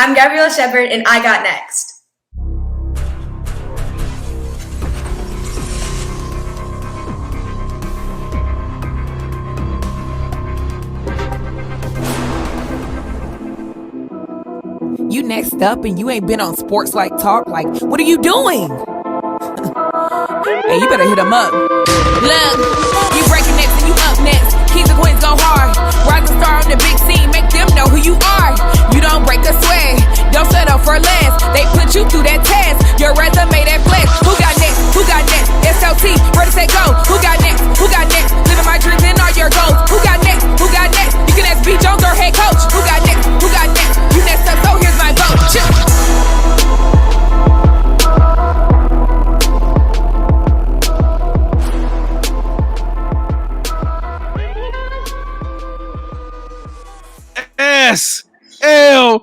I'm Gabrielle Shepherd, and I got next. You next up and you ain't been on SportsLifeTalk. Like, what are you doing? Hey, you better hit them up. Look, you breaking next and you up next. Kings and queens go hard. Rise and star on the big scene. Make them know who you are. You don't break a sweat. Don't settle for less. They put you through that test. Your resume that flex. Who got next? Who got next? SLT, ready, set, go. Who got next? Who got next? Living my dreams and all your goals. Who got next? Who got next? You can ask B. Jones or head coach. Who got next? Who got next? You next up, so here's my vote. SLT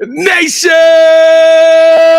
Nation!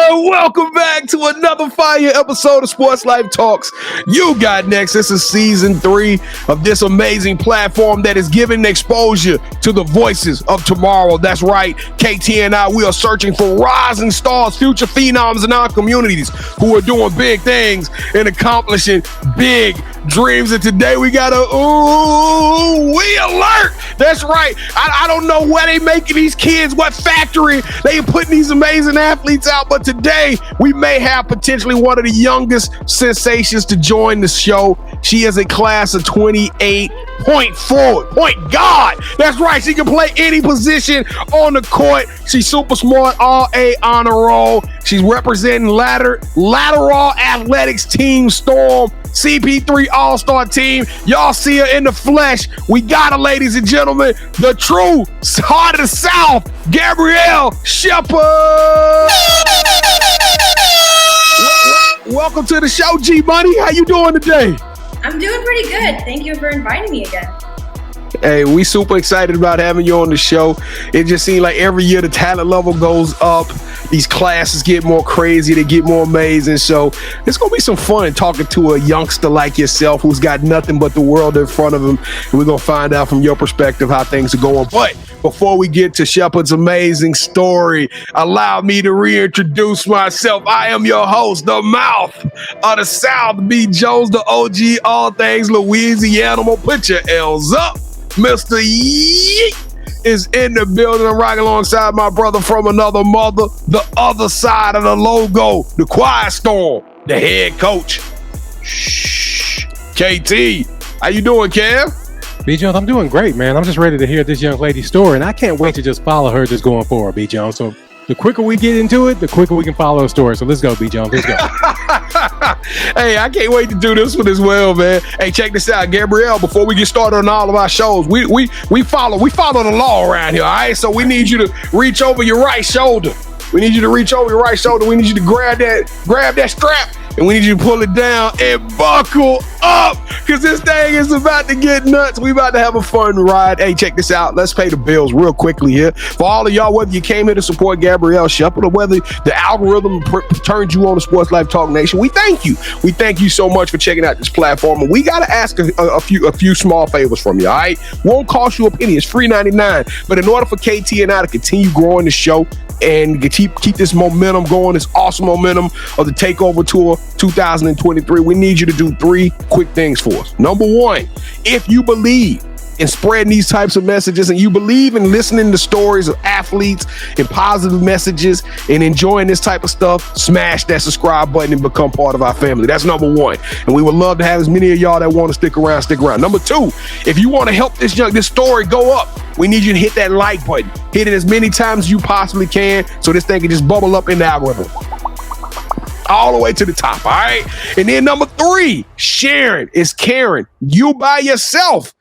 Welcome back to another fire episode of Sports Life Talks. You got next. This is season 3 of this amazing platform that is giving exposure to the voices of tomorrow. That's right. KT and I, we are searching for rising stars, future phenoms in our communities who are doing big things and accomplishing big dreams. And today we got we alert. That's right. I don't know where they making these kids, what factory they putting these amazing athletes out, but today we may have potentially one of the youngest sensations to join the show. She is a class of 28 point forward, point guard. That's right. She can play any position on the court. She's super smart, all A honor roll. She's representing lateral athletics team Storm, CP3 All-Star team. Y'all see her in the flesh. We got her, ladies and gentlemen, the true heart of the South, Gabrielle Shepherd. Welcome to the show, G Money. How you doing today? I'm doing pretty good. Thank you for inviting me again. Hey, we super excited about having you on the show. It just seems like every year the talent level goes up. These classes get more crazy. They get more amazing. So it's going to be some fun talking to a youngster like yourself who's got nothing but the world in front of him. And we're going to find out from your perspective how things are going. But before we get to Shepherd's amazing story, allow me to reintroduce myself. I am your host, the mouth of the South, B. Jones, the OG, all things Louisiana. Put your L's up. Mr. Yeet is in the building. I'm rocking alongside my brother from another mother, the other side of the logo, the Quiet Storm, the head coach. Shh. KT, how you doing, Kev? B. Jones, I'm doing great, man. I'm just ready to hear this young lady's story, and I can't wait to just follow her just going forward, B. Jones. So the quicker we get into it, the quicker we can follow her story. So let's go, B. Jones. Let's go. Hey, I can't wait to do this one as well, man. Hey, check this out, Gabrielle. Before we get started on all of our shows, we follow the law around here. All right, so we need you to reach over your right shoulder. We need you to reach over your right shoulder. We need you to grab that strap, and we need you to pull it down and buckle up, because this thing is about to get nuts. We about to have a fun ride. Hey, check this out. Let's pay the bills real quickly here. For all of y'all, whether you came here to support Gabrielle Shepherd or whether the algorithm turned you on to Sports Life Talk Nation, we thank you. We thank you so much for checking out this platform. And we got to ask a few small favors from you, all right? Won't cost you a penny. It's free 99. But in order for KT and I to continue growing the show and keep this momentum going, this awesome momentum of the Takeover Tour 2023, we need you to do 3 quick things for us. Number 1, if you believe in spreading these types of messages and you believe in listening to stories of athletes and positive messages and enjoying this type of stuff, smash that subscribe button and become part of our family. That's number 1. And we would love to have as many of y'all that want to stick around. Number 2, if you want to help this story go up, we need you to hit that like button. Hit it as many times as you possibly can so this thing can just bubble up in the algorithm all the way to the top, all right? And then number 3, sharing is caring. You by yourself,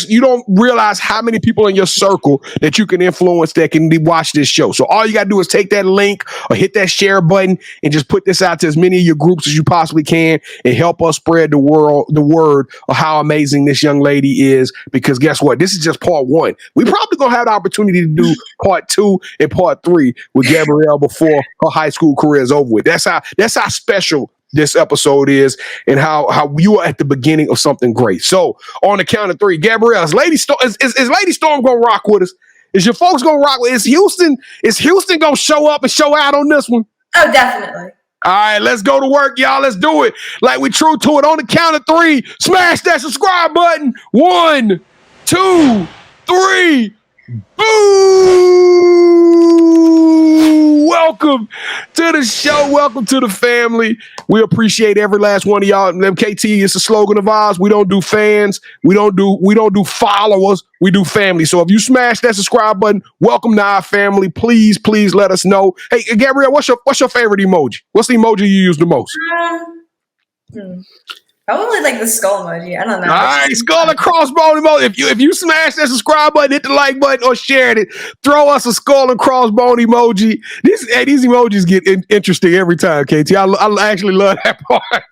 you don't realize how many people in your circle that you can influence that can watch this show. So all you got to do is take that link or hit that share button and just put this out to as many of your groups as you possibly can and help us spread the word of how amazing this young lady is. Because guess what? This is just part 1. We probably going to have the opportunity to do part 2 and part 3 with Gabrielle before her high school career is over with. That's how special this episode is, and how you are at the beginning of something great. So on the count of 3, Gabrielle, is Lady Storm gonna rock with us? Is your folks gonna rock with? Is Houston gonna show up and show out on this one? Oh, definitely. All right, let's go to work, y'all. Let's do it. Like we true to it. On the count of 3, smash that subscribe button. 1, 2, 3. Boo! Welcome to the show. Welcome to the family. We appreciate every last one of y'all. MKT is the slogan of ours. We don't do fans. We don't do followers. We do family. So if you smash that subscribe button, welcome to our family. Please let us know. Hey, Gabrielle, what's your favorite emoji? What's the emoji you use the most? Probably like the skull emoji. I don't know. All right, skull and crossbone emoji. If you smash that subscribe button, hit the like button, or shared it, throw us a skull and crossbone emoji. These emojis get interesting every time, KT. I actually love that part.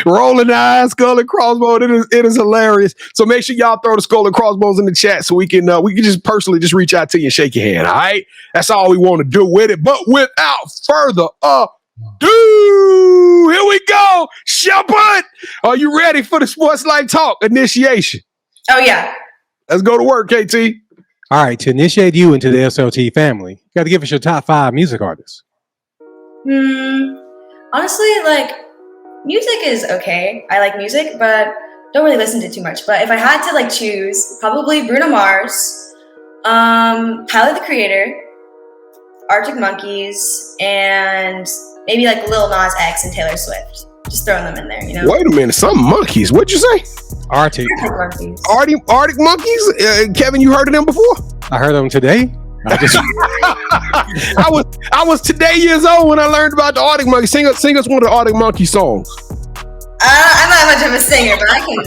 Rolling eyes, skull and crossbone. It is hilarious. So make sure y'all throw the skull and crossbones in the chat so we can just personally just reach out to you and shake your hand. All right, that's all we want to do with it. But without further here we go. Shepherd, are you ready for the Sports Life Talk initiation? Oh, yeah. Let's go to work, KT. All right, to initiate you into the SLT family, you got to give us your top 5 music artists. Honestly, like, music is okay. I like music, but don't really listen to too much. But if I had to, like, choose, probably Bruno Mars, Tyler, the Creator, Arctic Monkeys, and maybe like Lil Nas X and Taylor Swift. Just throwing them in there, you know? Wait a minute, some monkeys. What'd you say? Arctic Monkeys. Arctic Monkeys? Kevin, you heard of them before? I heard of them today. I was today years old when I learned about the Arctic Monkeys. Sing us one of the Arctic Monkey songs. I'm not much of a singer, but I can.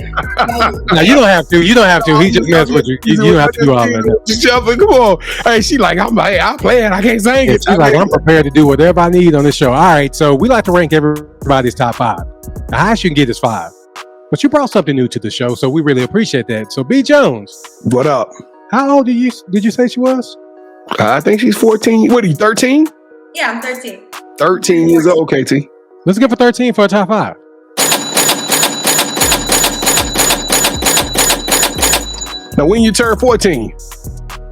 No, you don't have to. You don't have to. He just messed with you. You don't have to do all that. Come on. Hey, she like, I'm playing. I can't sing it. She's like, I'm prepared to do whatever I need on this show. All right. So we like to rank everybody's top 5. The highest you can get is 5. But you brought something new to the show, so we really appreciate that. So B Jones. What up? How old did you say she was? I think she's 14. What are you, 13? Yeah, I'm 13. 13 years old, KT. Let's go for 13 for a top 5. Now, when you turn 14?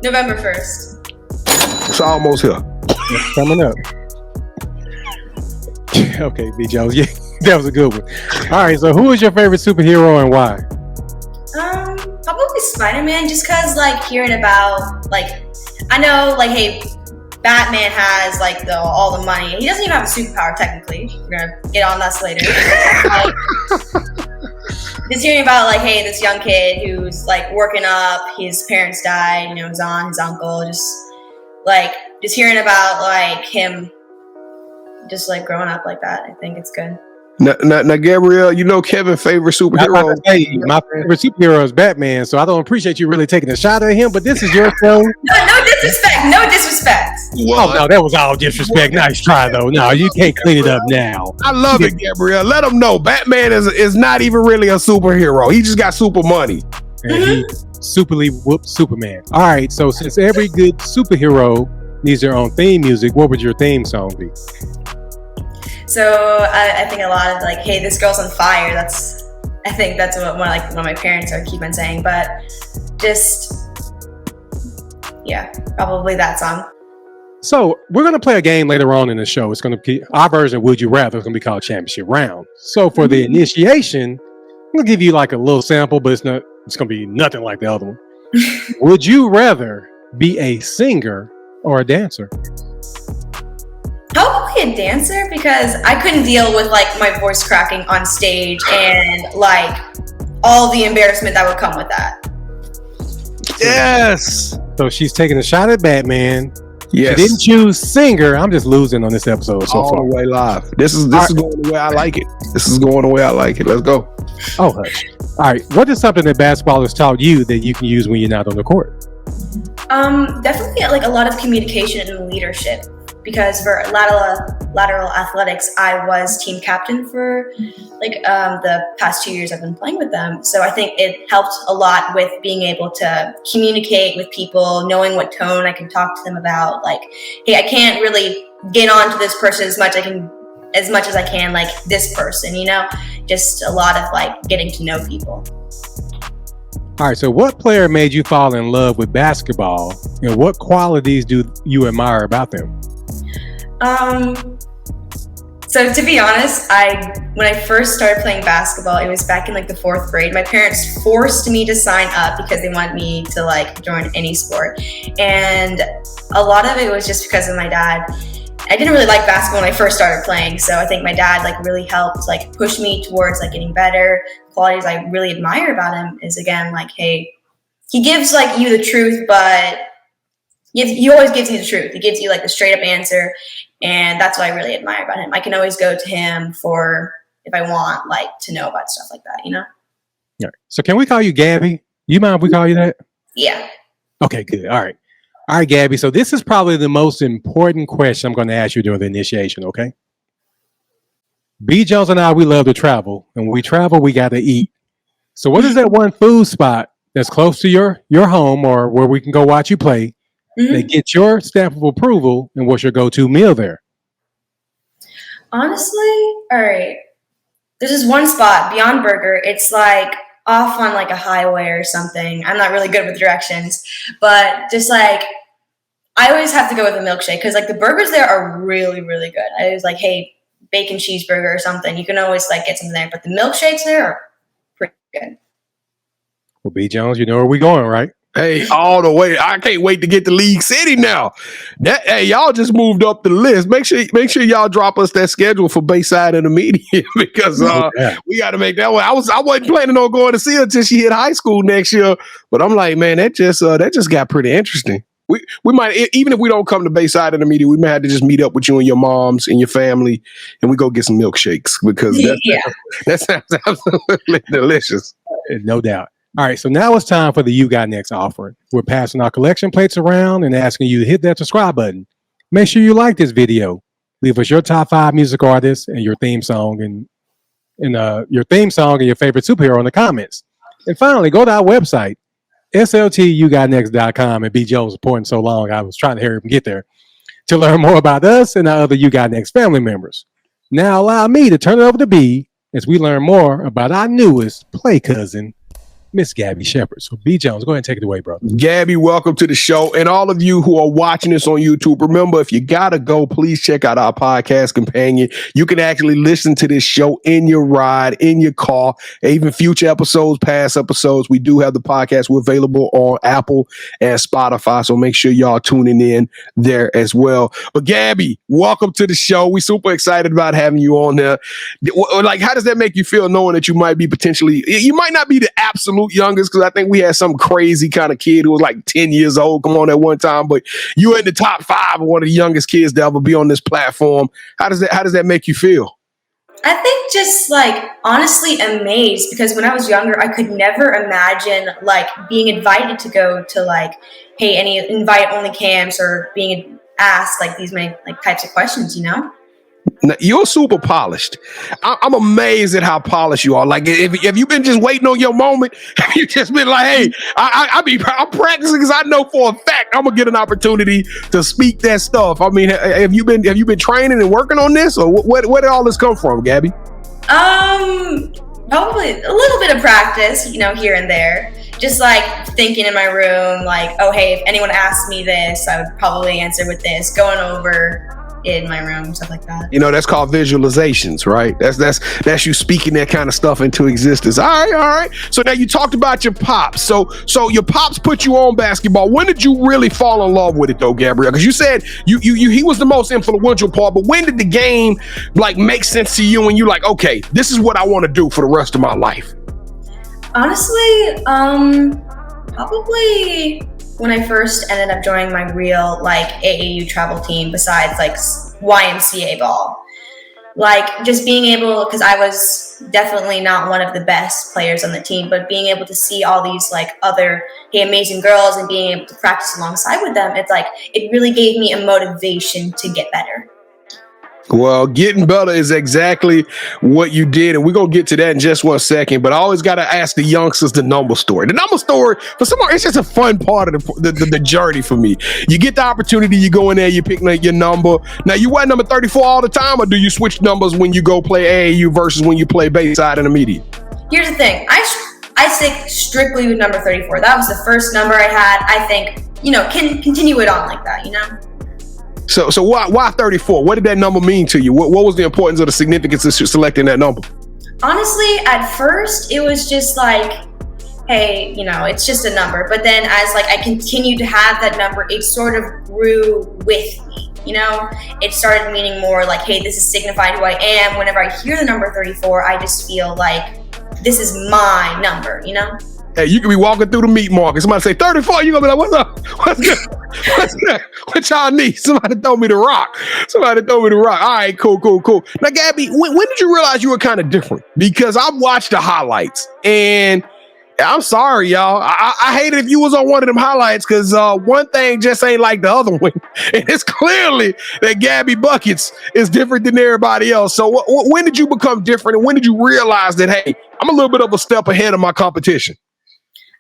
November 1st. It's almost here. It's coming up. Okay, B. Jones. Yeah, that was a good one. All right, so who is your favorite superhero and why? Probably Spider-Man, just because, like, hearing about, like, I know, like, hey, Batman has, like, all the money. He doesn't even have a superpower, technically. We're going to get on this later. Just hearing about, like, hey, this young kid who's, like, working up, his parents died, you know, his aunt, his uncle, just hearing about, like, him just, like, growing up like that. I think it's good. Now, Gabrielle, you know Kevin's favorite superhero. My favorite superhero is Batman, so I don't appreciate you really taking a shot at him, but this is your show. No disrespect. No disrespect. Oh, no, that was all disrespect. Nice try, though. No, you can't clean it up now. I love it, Gabrielle. Let them know Batman is not even really a superhero. He just got super money. And he superly whooped Superman. All right, so since every good superhero needs their own theme music, what would your theme song be? So I think a lot of, like, hey, this girl's on fire. I think that's what one of my parents keep on saying. But just, yeah, probably that song. So we're going to play a game later on in the show. It's going to be our version of Would You Rather. It's going to be called Championship Round. So for the initiation, I'm going to give you like a little sample, but it's going to be nothing like the other one. Would you rather be a singer or a dancer? Probably a dancer, because I couldn't deal with, like, my voice cracking on stage and, like, all the embarrassment that would come with that. Yes. So she's taking a shot at Batman. Yes. She didn't choose singer. I'm just losing on this episode so far. All the way live. This is going the way I like it. This is going the way I like it. Let's go. Oh, hush. All right. What is something that basketball has taught you that you can use when you're not on the court? Definitely, like, a lot of communication and leadership. Because for lateral athletics, I was team captain for, like, the past 2 years I've been playing with them. So I think it helped a lot with being able to communicate with people, knowing what tone I can talk to them about. Like, hey, I can't really get on to this person as much as I can, like, this person, you know? Just a lot of, like, getting to know people. All right, so what player made you fall in love with basketball? And what qualities do you admire about them? So to be honest, when I first started playing basketball, it was back in like the 4th grade. My parents forced me to sign up because they wanted me to like join any sport. And a lot of it was just because of my dad. I didn't really like basketball when I first started playing. So I think my dad like really helped like push me towards like getting better. Qualities I really admire about him is, again, like, hey, he gives like you the truth, but he always gives you the truth. He gives you like the straight up answer. And that's what I really admire about him. I can always go to him for if I want like to know about stuff like that, you know? Yeah. So can we call you Gabby? You mind if we call you that? Yeah. Okay, good. All right. All right, Gabby. So this is probably the most important question I'm going to ask you during the initiation, okay? B. Jones and I, we love to travel. And when we travel, we got to eat. So what is that one food spot that's close to your home or where we can go watch you play that get your stamp of approval, and what's your go-to meal there? Honestly, all right. There's this one spot, Beyond Burger. It's like off on like a highway or something. I'm not really good with directions, but just like I always have to go with a milkshake because like the burgers there are really, really good. I was like, hey, bacon cheeseburger or something. You can always like get something there, but the milkshakes there are pretty good. Well, B. Jones, you know where we're going, right? Hey, all the way. I can't wait to get to League City now. Hey, y'all just moved up the list. Make sure y'all drop us that schedule for Bayside Intermediate because we got to make that one. I wasn't planning on going to see her until she hit high school next year, but I'm like, man, that just got pretty interesting. We might, even if we don't come to Bayside Intermediate, we might have to just meet up with you and your moms and your family, and we go get some milkshakes because that sounds absolutely delicious. No doubt. All right, so now it's time for the You Got Next offering. We're passing our collection plates around and asking you to hit that subscribe button. Make sure you like this video. Leave us your top 5 music artists and your theme song and your favorite superhero in the comments. And finally, go to our website, sltyougotnext.com, and B. Joe was reporting so long, I was trying to hurry up and get there, to learn more about us and our other You Got Next family members. Now allow me to turn it over to B as we learn more about our newest play cousin, Miss Gabby Shepherd. So B. Jones, go ahead and take it away, brother. Gabby, welcome to the show. And all of you who are watching this on YouTube, remember, if you gotta go, please check out our podcast companion. You can actually listen to this show in your ride, in your car, even future episodes, past episodes. We do have the podcast. We're available on Apple and Spotify, so make sure y'all tuning in there as well. But Gabby, welcome to the show. We're super excited about having you on there. Like, how does that make you feel knowing that you might be you might not be the absolute youngest, because I think we had some crazy kind of kid who was like 10 years old come on at one time, but you're in the top 5 of one of the youngest kids to ever be on this platform. How does that make you feel? I think just like honestly amazed, because when I was younger, I could never imagine like being invited to go to like, hey, any invite only camps or being asked like these many like types of questions, you know? Now, you're super polished. I'm amazed at how polished you are. Like, if you've been just waiting on your moment, have you just been like, hey, I'm practicing because I know for a fact I'm gonna get an opportunity to speak that stuff. I mean, have you been training and working on this, or where did all this come from, Gabby? Probably a little bit of practice, you know, here and there. Just like thinking in my room, like, oh, hey, if anyone asked me this, I would probably answer with this. Going over in my room, stuff like that. You know, that's called visualizations, right? That's you speaking that kind of stuff into existence. All right. So now you talked about your pops. So your pops put you on basketball. When did you really fall in love with it though, Gabrielle? Because you said he was the most influential part, but when did the game like make sense to you and you like, okay, this is what I want to do for the rest of my life? Honestly, probably when I first ended up joining my real like AAU travel team, besides like YMCA ball, like just being able, because I was definitely not one of the best players on the team, but being able to see all these like other amazing girls and being able to practice alongside with them, it's like it really gave me a motivation to get better. Well, getting better is exactly what you did, and we're going to get to that in just one second, but I always got to ask the youngsters the number story. The number story, for some, it's just a fun part of the journey for me. You get the opportunity, you go in there, you pick your number. Now, you wear number 34 all the time, or do you switch numbers when you go play AAU versus when you play Bayside Intermediate? Here's the thing. I stick strictly with number 34. That was the first number I had. I think, can continue it on like that, So why 34? What did that number mean to you? What was the importance or the significance of selecting that number? Honestly, at first it was just like, hey, it's just a number. But then as like I continued to have that number, it sort of grew with me. It started meaning more like, hey, this is signifying who I am. Whenever I hear the number 34, I just feel like this is my number, Hey, you could be walking through the meat market. Somebody say 34, you're going to be like, what's up? What's good? What's good? What y'all need? Somebody throw me the rock. All right, cool. Now, Gabby, when did you realize you were kind of different? Because I've watched the highlights, and I'm sorry, y'all. I hate it if you was on one of them highlights, because one thing just ain't like the other one. And it's clearly that Gabby Buckets is different than everybody else. So when did you become different, and when did you realize that, hey, I'm a little bit of a step ahead of my competition?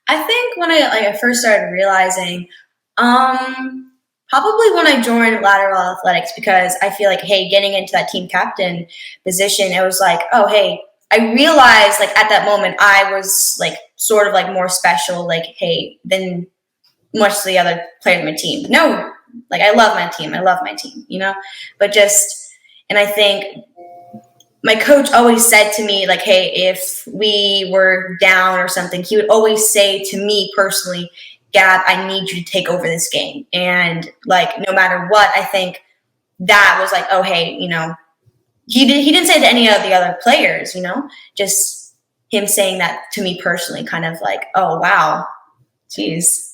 I think when I first started realizing, probably when I joined lateral athletics, because I feel like, hey, getting into that team captain position, it was like, oh, hey, I realized like at that moment I was like sort of like more special, like, hey, than much of the other players on my team. No, like I love my team, but and I think my coach always said to me, like, hey, if we were down or something, he would always say to me personally, Gab, I need you to take over this game. And like, no matter what, I think that was like, oh, hey, he didn't say it to any of the other players, just him saying that to me personally, kind of like, oh, wow, geez.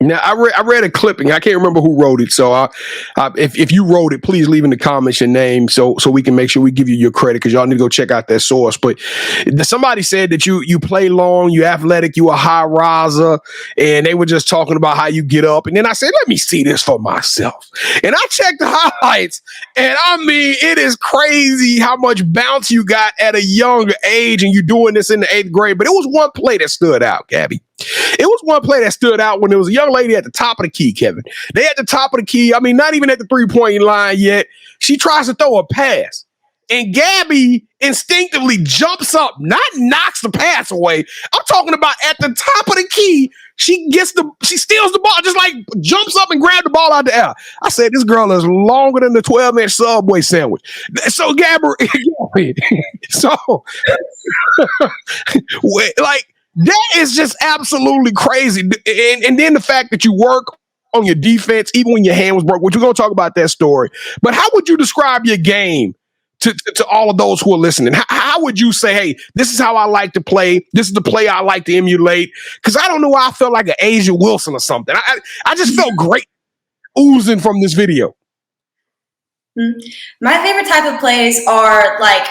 Now, I read a clipping. I can't remember who wrote it. So if you wrote it, please leave in the comments your name so we can make sure we give you your credit, because y'all need to go check out that source. But somebody said that you play long, you athletic, you a high riser, and they were just talking about how you get up. And then I said, let me see this for myself. And I checked the highlights, and I mean, it is crazy how much bounce you got at a young age, and you're doing this in the 8th grade. But it was one play that stood out, Gabby. It was one play that stood out when there was a young lady at the top of the key, Kevin. They at the top of the key. I mean, not even at the 3-point line yet. She tries to throw a pass. And Gabby instinctively jumps up, not knocks the pass away. I'm talking about at the top of the key. She steals the ball, just like jumps up and grabs the ball out the air. I said, this girl is longer than the 12-inch Subway sandwich. So Gabrielle, like, that is just absolutely crazy. And then the fact that you work on your defense, even when your hand was broke, which we're going to talk about that story. But how would you describe your game to all of those who are listening? How would you say, hey, this is how I like to play. This is the play I like to emulate? Because I don't know why I felt like an A'ja Wilson or something. I just felt great oozing from this video. My favorite type of plays are like,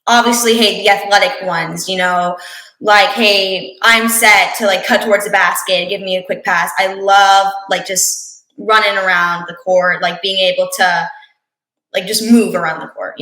obviously, hey, the athletic ones, like, hey, I'm set to like cut towards the basket, give me a quick pass. I love like just running around the court, like being able to like just move around the court,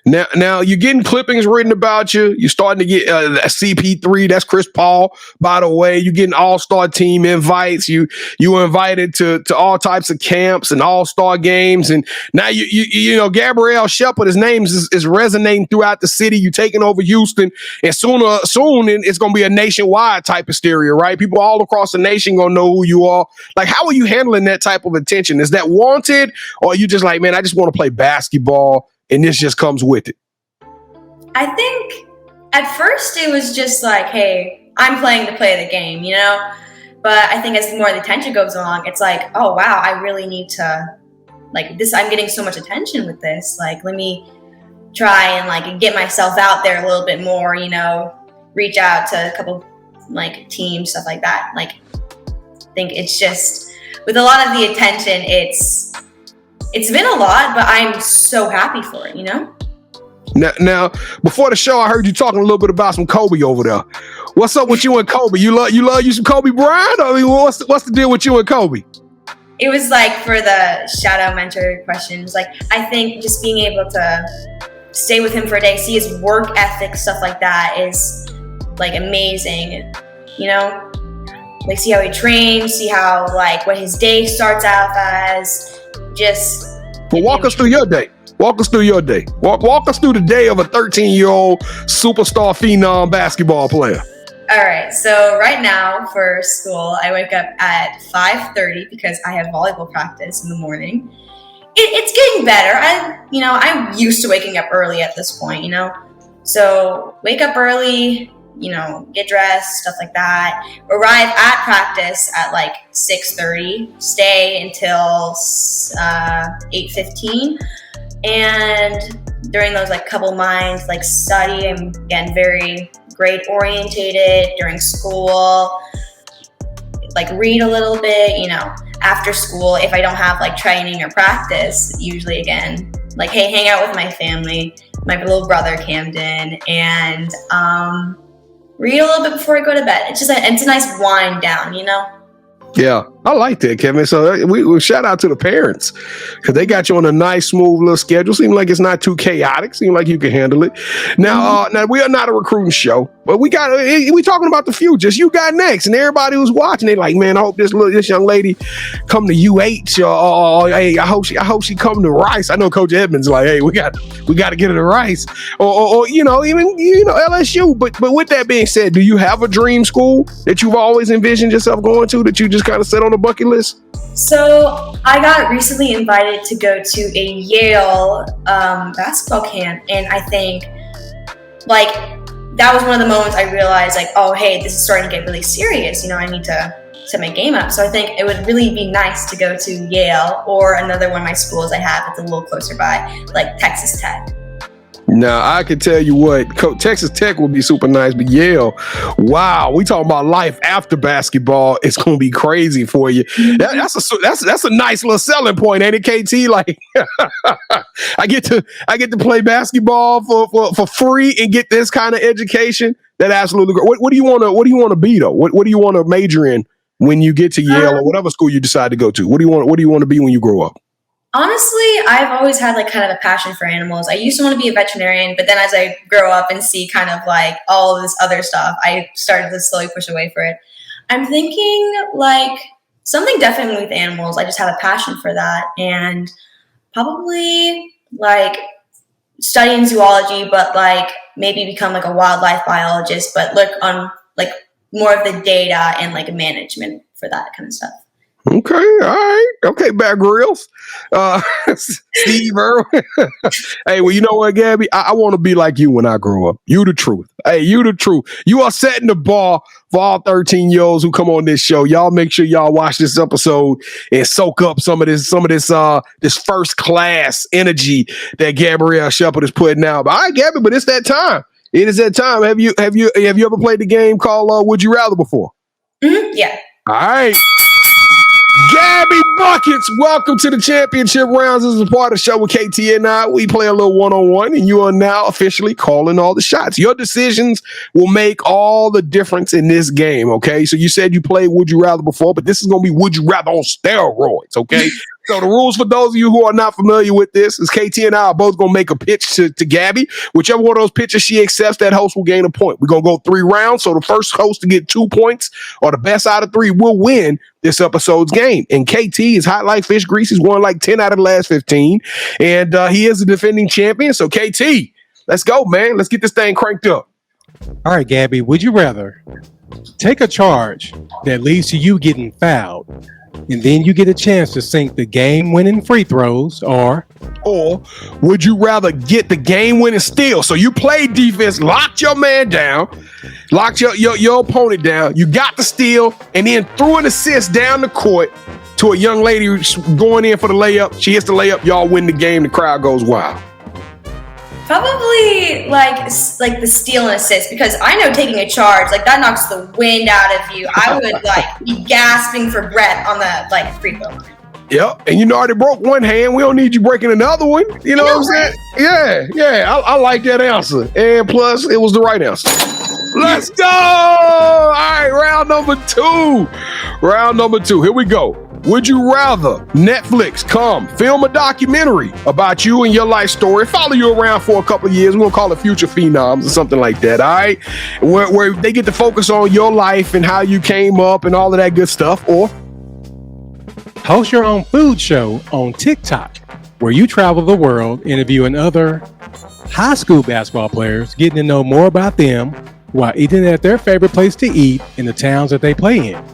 Now you're getting clippings written about you. You're starting to get CP3. That's Chris Paul, by the way. You're getting all-star team invites. You were invited to all types of camps and all-star games. And now you know Gabrielle Shepherd, his name is resonating throughout the city. You're taking over Houston, and soon it's going to be a nationwide type of hysteria, right? People all across the nation going to know who you are. Like, how are you handling that type of attention? Is that wanted, or are you just like, man, I just want to play basketball, and this just comes with it? I think at first it was just like, hey, I'm playing to play the game, But I think as more of the attention goes along, it's like, oh, wow, I really need to, like, this, I'm getting so much attention with this. Like, let me try and, like, get myself out there a little bit more, reach out to a couple, like, teams, stuff like that. Like, I think it's just, with a lot of the attention, it's been a lot, but I'm so happy for it, Now, before the show, I heard you talking a little bit about some Kobe over there. What's up with you and Kobe? You love you some Kobe Bryant? I mean, what's the deal with you and Kobe? It was like, for the shout out mentor questions, like, I think just being able to stay with him for a day, see his work ethic, stuff like that is like amazing, like see how he trains, see how like what his day starts out as. Just walk us through your day. Walk us through your day. Walk us through the day of a 13-year-old superstar phenom basketball player. All right. So right now for school, I wake up at 5:30 because I have volleyball practice in the morning. It's getting better. I'm used to waking up early at this point, So wake up early, get dressed, stuff like that. Arrive at practice at like 6:30. Stay until 8:15. And during those like couple minds, like study, I'm again very grade orientated during school. Like read a little bit, after school, if I don't have like training or practice, usually again, like, hey, hang out with my family, my little brother Camden, and read a little bit before I go to bed. It's a nice wind down, Yeah, I like that, Kevin. So we shout out to the parents because they got you on a nice, smooth little schedule. Seems like it's not too chaotic. Seems like you can handle it. Now, now we are not a recruiting show, but we talking about the future. You got next, and everybody who's watching, they like, man, I hope this young lady come to UH, or hey, I hope she come to Rice. I know Coach Edmonds like, hey, we got to get her to Rice, or even LSU. But with that being said, do you have a dream school that you've always envisioned yourself going to that you just kind of set on the bucket list? So I got recently invited to go to a Yale basketball camp, and I think like that was one of the moments I realized like, oh, hey, this is starting to get really serious. I need to set my game up. So I think it would really be nice to go to Yale or another one of my schools I have that's a little closer by, like Texas Tech. Now, I can tell you what, Texas Tech would be super nice, but Yale, wow, we talking about life after basketball. It's going to be crazy for you. That's a nice little selling point, ain't it, KT? Like, I get to play basketball for free and get this kind of education. That absolutely great. What do you want to be though? What do you want to major in when you get to Yale or whatever school you decide to go to? What do you want to be when you grow up? Honestly, I've always had like kind of a passion for animals. I used to want to be a veterinarian, but then as I grow up and see kind of like all of this other stuff, I started to slowly push away for it. I'm thinking like something definitely with animals. I just have a passion for that, and probably like studying zoology, but like maybe become like a wildlife biologist, but look on like more of the data and like management for that kind of stuff. Okay, all right. Okay, Bear Grylls. Steve Irwin. Hey, well, you know what, Gabby? I want to be like you when I grow up. You the truth. Hey, you the truth. You are setting the bar for all 13-year-olds who come on this show. Y'all make sure y'all watch this episode and soak up some of this first class energy that Gabrielle Shepherd is putting out. But all right, Gabby, but it's that time. It is that time. Have you ever played the game called Would You Rather before? Mm-hmm. Yeah. All right. Gabby Buckets, welcome to the championship rounds. This is a part of the show with KT and I. We play a little one-on-one, and you are now officially calling all the shots. Your decisions will make all the difference in this game, okay? So you said you played Would You Rather before, but this is going to be Would You Rather on steroids, okay? So the rules for those of you who are not familiar with this is KT and I are both going to make a pitch to Gabby. Whichever one of those pitches she accepts, that host will gain a point. We're going to go 3 rounds. So the first host to get 2 points or the best out of 3 will win this episode's game. And KT is hot like fish grease. He's won like 10 out of the last 15. And he is the defending champion. So KT, let's go, man. Let's get this thing cranked up. All right, Gabby, would you rather take a charge that leads to you getting fouled, and then you get a chance to sink the game-winning free throws, or would you rather get the game-winning steal? So you played defense, locked your man down, locked your opponent down, you got the steal, and then threw an assist down the court to a young lady who's going in for the layup. She hits the layup, y'all win the game, the crowd goes wild. Probably like the steal and assist, because I know taking a charge, like that knocks the wind out of you. I would like be gasping for breath on the free throw line. Yep, and you already broke one hand. We don't need you breaking another one. You know what I'm saying? Yeah. I like that answer. And plus, it was the right answer. Let's go! All right, round number two. Here we go. Would you rather Netflix come film a documentary about you and your life story, follow you around for a couple of years? We're going to call it Future Phenoms or something like that, all right? Where they get to focus on your life and how you came up and all of that good stuff. Or host your own food show on TikTok where you travel the world interviewing other high school basketball players, getting to know more about them while eating at their favorite place to eat in the towns that they play in.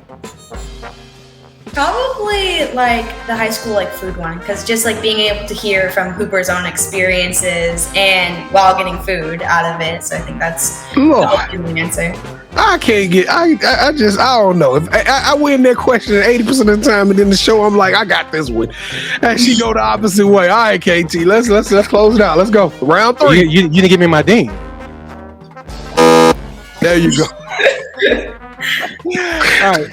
Probably like the high school like food one, because just like being able to hear from Hooper's own experiences and while getting food out of it. So I think that's the answer. I can't get. I don't know. If I win that question 80% of the time, and then the show I'm like, I got this one, and she go the opposite way. All right, KT, let's close it out. Let's go round 3. You didn't give me my ding. There you go. All right,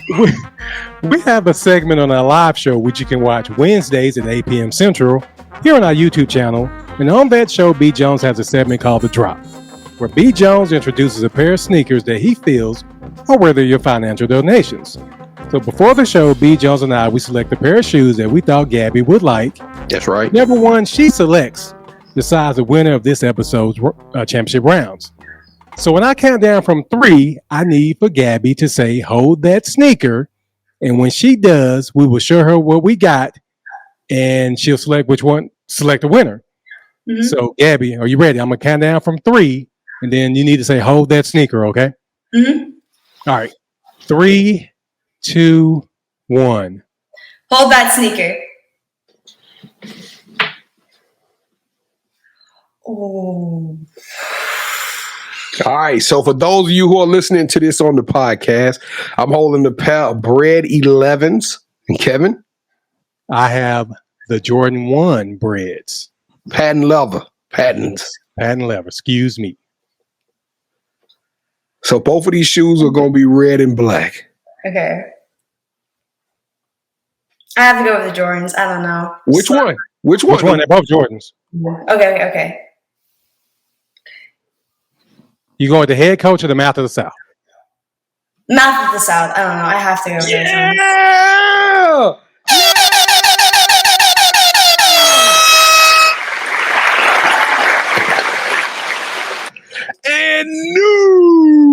we have a segment on our live show which you can watch Wednesdays at 8 p.m. Central here on our YouTube channel. And on that show, B. Jones has a segment called The Drop, where B. Jones introduces a pair of sneakers that he feels are worthy of your financial donations. So before the show, B. Jones and I, we select a pair of shoes that we thought Gabby would like. That's right. Number one, she selects, decides the winner of this episode's championship rounds. So when I count down from 3, I need for Gabby to say, hold that sneaker. And when she does, we will show her what we got and she'll select a winner. Mm-hmm. So Gabby, are you ready? I'm going to count down from 3 and then you need to say, hold that sneaker, okay? Mm-hmm. All right. 3, 2, 1. Hold that sneaker. Oh. All right, so for those of you who are listening to this on the podcast, I'm holding the pair of Bread 11s. And Kevin? I have the Jordan 1 breads. Patent leather. Patents. Patent leather, excuse me. So both of these shoes are going to be red and black. Okay. I have to go with the Jordans. I don't know. Which one? Which one? They're both Jordans. Okay. You go with the head coach or the mouth of the South? Mouth of the South. I don't know. I have to go with this one. And new.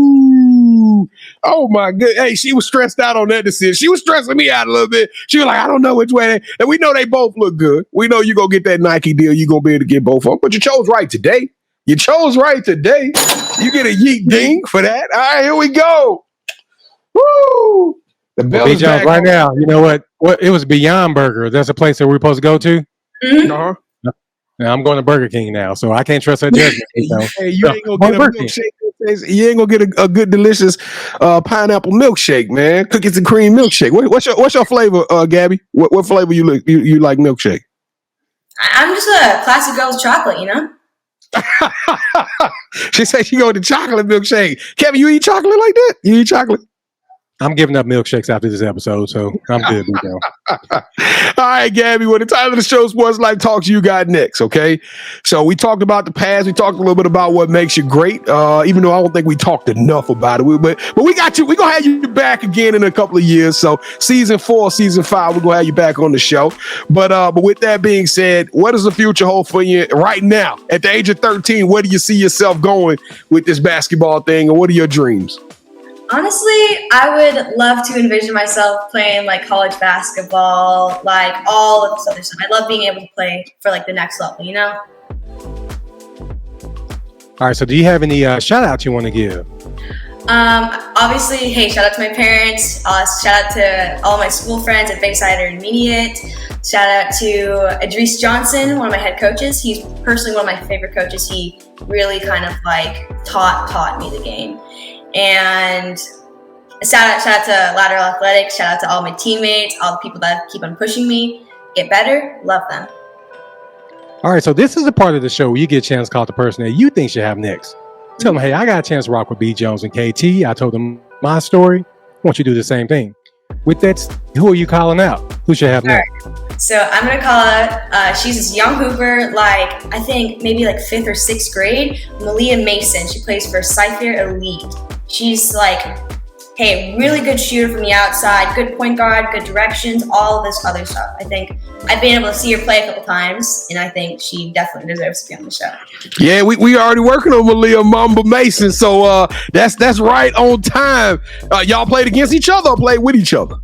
Oh my good. Hey, she was stressed out on that decision. She was stressing me out a little bit. She was like, I don't know which way. And we know they both look good. We know you're going to get that Nike deal. You're going to be able to get both of them. But you chose right today. You chose right today. You get a yeet ding for that. All right, here we go. Woo! The bell is back right now. You know what? It was Beyond Burger. That's a place that we're supposed to go to. Mm-hmm. Uh-huh. Now I'm going to Burger King now, so I can't trust her judgment. Hey, you ain't gonna get a milkshake. You ain't gonna get a good, delicious pineapple milkshake, man. Cookies and cream milkshake. What's your flavor, Gabby? What flavor you like milkshake? I'm just a classic girl's chocolate, you know. She said she go to chocolate milkshake. Kevin, you eat chocolate like that? You eat chocolate? I'm giving up milkshakes after this episode, so I'm good. All right, Gabby. Well, the title of the show, Sports Life Talks, you got next, okay? So we talked about the past. We talked a little bit about what makes you great, even though I don't think we talked enough about it. But we got you. We're going to have you back again in a couple of years. So season 4, season 5, we're going to have you back on the show. But with that being said, what does the future hold for you right now? At the age of 13, where do you see yourself going with this basketball thing, and what are your dreams? Honestly, I would love to envision myself playing like college basketball, like all of this other stuff. I love being able to play for like the next level, you know? All right, so do you have any shout outs you want to give? Obviously, hey, shout out to my parents, shout out to all my school friends at Bayside Intermediate, shout out to Johnston, one of my head coaches. He's personally one of my favorite coaches. He really kind of like taught me the game. And shout out to Lateral Athletics, shout out to all my teammates, all the people that keep on pushing me, get better, love them. All right, so this is the part of the show where you get a chance to call the person that you think should have next. Tell them, hey, I got a chance to rock with B. Jones and KT. I told them my story. I want you to do the same thing. With that, who are you calling out? Who should have next? Right. So I'm going to call out, she's this young hooper, like, I think maybe like 5th or 6th grade, Malia Mason. She plays for Cypher Elite. She's like, hey, really good shooter from the outside, good point guard, good directions, all of this other stuff. I think I've been able to see her play a couple times, and I think she definitely deserves to be on the show. Yeah, we already working on Malia Mamba Mason, so that's right on time. Y'all played against each other or played with each other?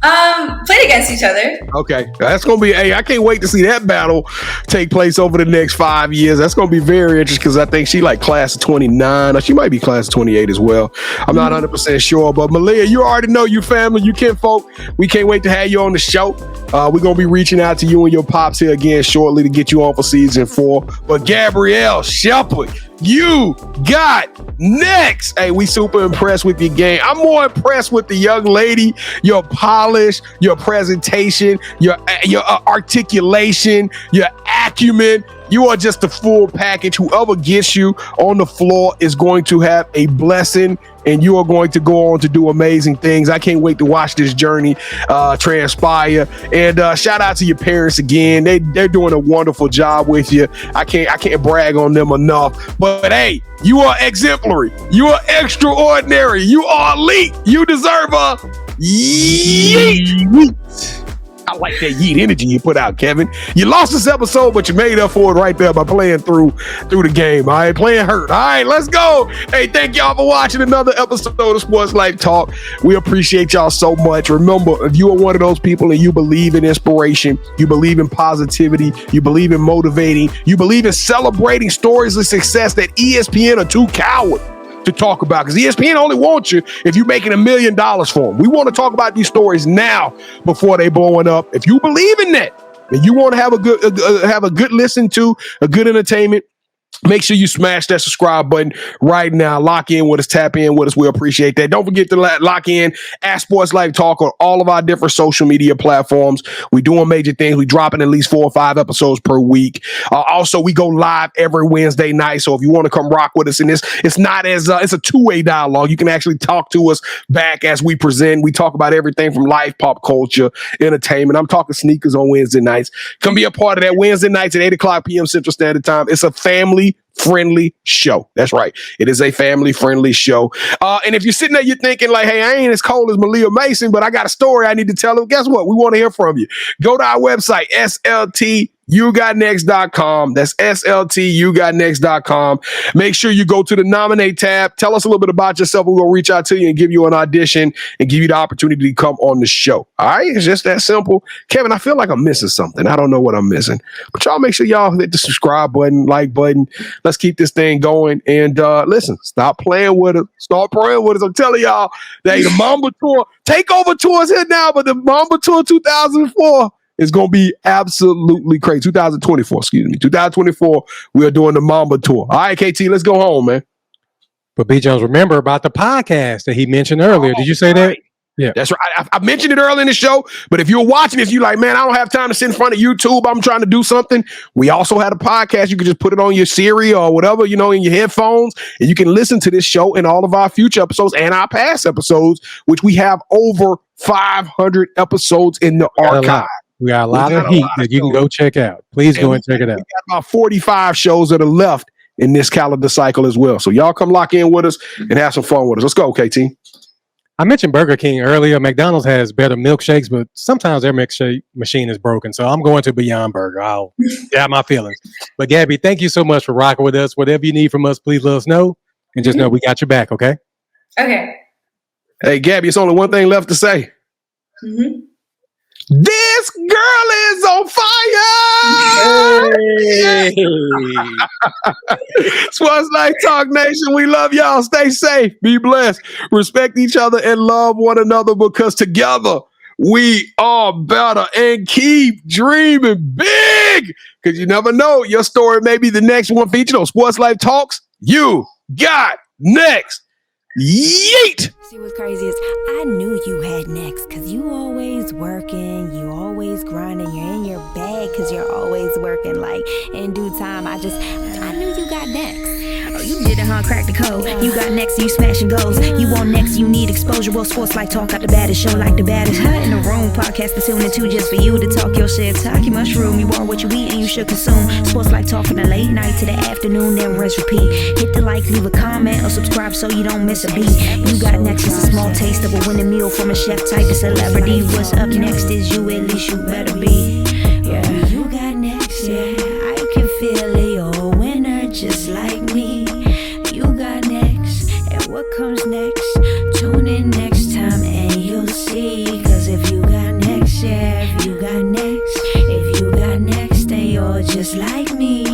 Played against each other. Okay, that's gonna be. Hey, I can't wait to see that battle take place over the next 5 years. That's gonna be very interesting because I think she like class of 29, or she might be class of 28 as well. I'm not 100% sure, but Malia, you already know you family, you kinfolk. We can't wait to have you on the show. We're gonna be reaching out to you and your pops here again shortly to get you on for season 4. But Gabrielle Shepherd, you got next. Hey, we super impressed with your game. I'm more impressed with the young lady, your polish, your presentation, your articulation, your acumen. You are just the full package. Whoever gets you on the floor is going to have a blessing, and you are going to go on to do amazing things. I can't wait to watch this journey transpire. And shout out to your parents again. They're doing a wonderful job with you. I can't brag on them enough. But hey, you are exemplary. You are extraordinary. You are elite. You deserve a yeet. I like that yeet energy you put out, Kevin. You lost this episode, but you made up for it right there by playing through the game. All right, playing hurt. All right, let's go. Hey, thank y'all for watching another episode of Sports Life Talk. We appreciate y'all so much. Remember, if you are one of those people and you believe in inspiration, you believe in positivity, you believe in motivating, you believe in celebrating stories of success, that ESPN are too coward to talk about, because ESPN only wants you if you're making $1 million for them. We want to talk about these stories now before they blowing up. If you believe in that and you want to have a good listen to, a good entertainment, make sure you smash that subscribe button right now. Lock in with us, tap in with us. We appreciate that. Don't forget to lock in at Sports Life Talk on all of our different social media platforms. We doing major things. We dropping at least 4 or 5 episodes per week. Also, we go live every Wednesday night. So if you want to come rock with us in this, it's not as it's a two-way dialogue. You can actually talk to us back as we present. We talk about everything from life, pop culture, entertainment. I'm talking sneakers on Wednesday nights. Come be a part of that Wednesday nights at 8:00 p.m. Central Standard Time. It's a family-friendly show. That's right. It is a family-friendly show. And if you're sitting there, you're thinking like, hey, I ain't as cold as Malia Mason, but I got a story I need to tell them. Guess what? We want to hear from you. Go to our website, SLTYouGotNext.com. That's SLTYouGotNext.com. Make sure you go to the nominate tab. Tell us a little bit about yourself. We're going to reach out to you and give you an audition and give you the opportunity to come on the show. All right? It's just that simple. Kevin, I feel like I'm missing something. I don't know what I'm missing. But y'all make sure y'all hit the subscribe button, like button. Let's keep this thing going. And listen, stop playing with us. Start praying with us. I'm telling y'all, that the Mamba Tour, takeover tour is here now, but the Mamba Tour 2004 is going to be absolutely crazy. 2024, we are doing the Mamba Tour. All right, KT, let's go home, man. But B. Jones, remember about the podcast that he mentioned earlier. Did you say that? Yeah, that's right. I mentioned it earlier in the show, but if you're watching, if you like, man, I don't have time to sit in front of YouTube, I'm trying to do something. We also had a podcast. You can just put it on your Siri or whatever, in your headphones, and you can listen to this show and all of our future episodes and our past episodes, which we have over 500 episodes in the archive. We got a lot of heat that you can go check out. Please go and check it out. We got about 45 shows that are left in this calendar cycle as well. So y'all come lock in with us and have some fun with us. Let's go, KT. I mentioned Burger King earlier. McDonald's has better milkshakes, but sometimes their milkshake machine is broken. So I'm going to Beyond Burger. I'll get my feelings. But Gabby, thank you so much for rocking with us. Whatever you need from us, please let us know. And just know we got your back, okay? Okay. Hey, Gabby, it's only one thing left to say. Mm-hmm. This girl is on fire! Hey. Sports Life Talk Nation, we love y'all. Stay safe, be blessed, respect each other, and love one another, because together we are better, and keep dreaming big, because you never know, your story may be the next one featured on Sports Life Talks. You got next. Yeet! See what's crazy is I knew you had next, because you always working, you always grinding, you're in your bag because you're always working. Like in due time, I knew you got next. Oh, you did it, huh? Crack the code. You got next, you smashing goals. You want next, you need exposure. Well, Sports Life Talk got the baddest show, like the baddest in the room. Podcast to tune into just for you to talk your shit. Talk your mushroom. You are what you eat and you should consume. Sports Life Talk from the late night to the afternoon, then rest repeat. Hit the like, leave a comment, or subscribe so you don't miss a beat. You got next is a small taste of a winning meal from a chef type of celebrity. What's up next is you, at least you better be. Yeah, you got next, yeah. I can feel it, you're a winner just like me. You got next, and what comes next? Tune in next time and you'll see. Cause if you got just like me.